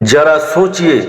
जरा सोचिए,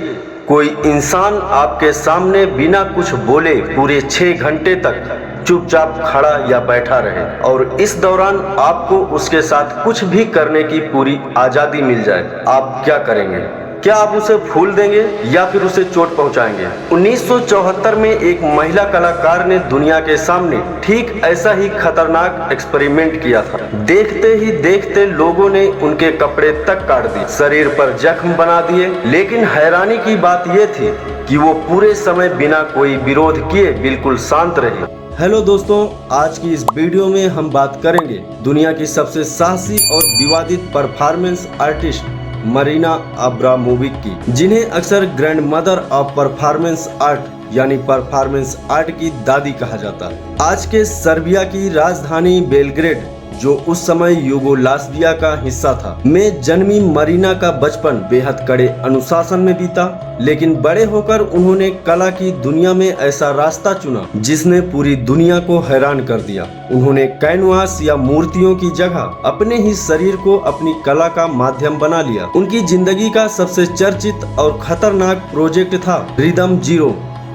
कोई इंसान आपके सामने बिना कुछ बोले पूरे 6 घंटे तक चुपचाप खड़ा या बैठा रहे और इस दौरान आपको उसके साथ कुछ भी करने की पूरी आजादी मिल जाए, आप क्या करेंगे? क्या आप उसे फूल देंगे या फिर उसे चोट पहुंचाएंगे? 1974 में एक महिला कलाकार ने दुनिया के सामने ठीक ऐसा ही खतरनाक एक्सपेरिमेंट किया था। देखते ही देखते लोगों ने उनके कपड़े तक काट दिए, शरीर पर जख्म बना दिए, लेकिन हैरानी की बात यह थी कि वो पूरे समय बिना कोई विरोध किए बिल्कुल शांत रही। हेलो दोस्तों, आज की इस वीडियो में हम बात करेंगे दुनिया की सबसे साहसी और विवादित परफॉर्मेंस आर्टिस्ट मरीना अब्रामोविक की, जिन्हें अक्सर grand mother of performance art यानी परफॉर्मेंस आर्ट की दादी कहा जाता है। आज के सर्बिया की राजधानी बेलग्रेड, जो उस समय यूगोस्लाविया का हिस्सा था, में जन्मी मरीना का बचपन बेहद कड़े अनुशासन में बीता, लेकिन बड़े होकर उन्होंने कला की दुनिया में ऐसा रास्ता चुना जिसने पूरी दुनिया को हैरान कर दिया। उन्होंने कैनवास या मूर्तियों की जगह अपने ही शरीर को अपनी कला का माध्यम बना लिया। उनकी जिंदगी का सबसे चर्चित और खतरनाक प्रोजेक्ट था रिदम जीरो।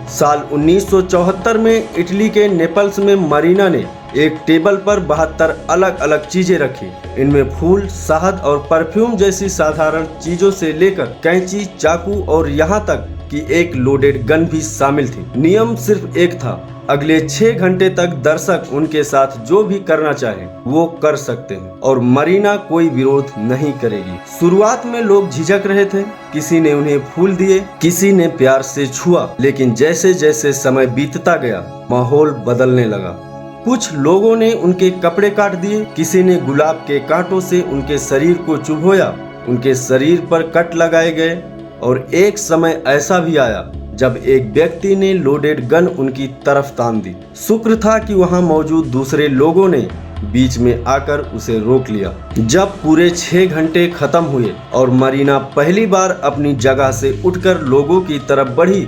साल 1974 में इटली के नेपल्स में मरीना ने एक टेबल पर 72 अलग अलग चीजें रखी। इनमें फूल, शहद और परफ्यूम जैसी साधारण चीजों से लेकर कैंची, चाकू और यहाँ तक कि एक लोडेड गन भी शामिल थी। नियम सिर्फ एक था, अगले 6 घंटे तक दर्शक उनके साथ जो भी करना चाहे वो कर सकते हैं और मरीना कोई विरोध नहीं करेगी। शुरुआत में लोग झिझक रहे थे, किसी ने उन्हें फूल दिए, किसी ने प्यार से छुआ, लेकिन जैसे जैसे समय बीतता गया माहौल बदलने लगा। कुछ लोगों ने उनके कपड़े काट दिए, किसी ने गुलाब के कांटों से उनके शरीर को चुभोया, उनके शरीर पर कट लगाए गए और एक समय ऐसा भी आया जब एक व्यक्ति ने लोडेड गन उनकी तरफ तान दी। शुक्र था कि वहां मौजूद दूसरे लोगों ने बीच में आकर उसे रोक लिया। जब पूरे 6 घंटे खत्म हुए और मरीना पहली बार अपनी जगह से उठकर लोगों की तरफ बढ़ी,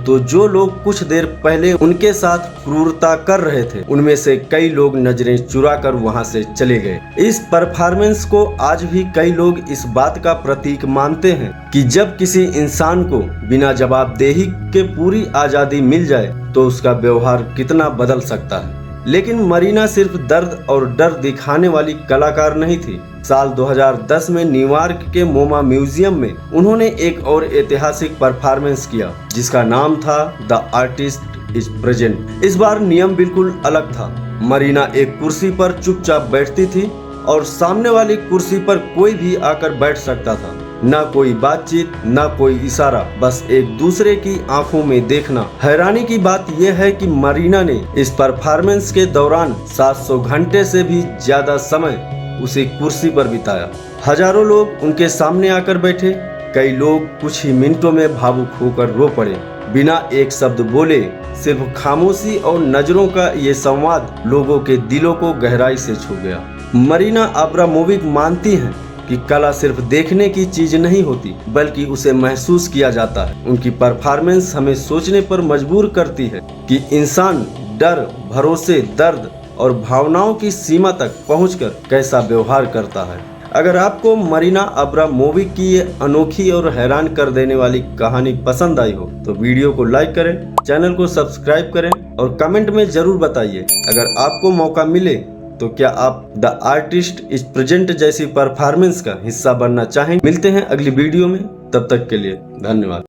तो जो लोग कुछ देर पहले उनके साथ क्रूरता कर रहे थे, उनमें से कई लोग नजरें चुराकर वहां से चले गए। इस परफॉर्मेंस को आज भी कई लोग इस बात का प्रतीक मानते हैं कि जब किसी इंसान को बिना जवाबदेही के पूरी आजादी मिल जाए तो उसका व्यवहार कितना बदल सकता है। लेकिन मरीना सिर्फ दर्द और डर दिखाने वाली कलाकार नहीं थी। साल 2010 में न्यूयॉर्क के मोमा म्यूजियम में उन्होंने एक और ऐतिहासिक परफॉर्मेंस किया जिसका नाम था द आर्टिस्ट इज प्रेजेंट। इस बार नियम बिल्कुल अलग था। मरीना एक कुर्सी पर चुपचाप बैठती थी और सामने वाली कुर्सी पर कोई भी आकर बैठ सकता था। ना कोई बातचीत, ना कोई इशारा, बस एक दूसरे की आंखों में देखना। हैरानी की बात यह है कि मरीना ने इस परफॉर्मेंस के दौरान 700 घंटे से भी ज्यादा समय उसी कुर्सी पर बिताया। हजारों लोग उनके सामने आकर बैठे, कई लोग कुछ ही मिनटों में भावुक होकर रो पड़े। बिना एक शब्द बोले, सिर्फ खामोशी और नजरों का ये संवाद लोगों के दिलों को गहराई से छू गया। मरीना अब्रामोविक मानती हैं कि कला सिर्फ देखने की चीज नहीं होती, बल्कि उसे महसूस किया जाता है। उनकी परफॉर्मेंस हमें सोचने पर मजबूर करती है कि इंसान डर, भरोसे, दर्द और भावनाओं की सीमा तक पहुंचकर कैसा व्यवहार करता है। अगर आपको मरीना अब्रामोविक की ये अनोखी और हैरान कर देने वाली कहानी पसंद आई हो तो वीडियो को लाइक करें, चैनल को सब्सक्राइब करें और कमेंट में जरूर बताइए अगर आपको मौका मिले तो क्या आप द आर्टिस्ट इज प्रेजेंट जैसी परफॉर्मेंस का हिस्सा बनना चाहेंगे। मिलते हैं अगली वीडियो में, तब तक के लिए धन्यवाद।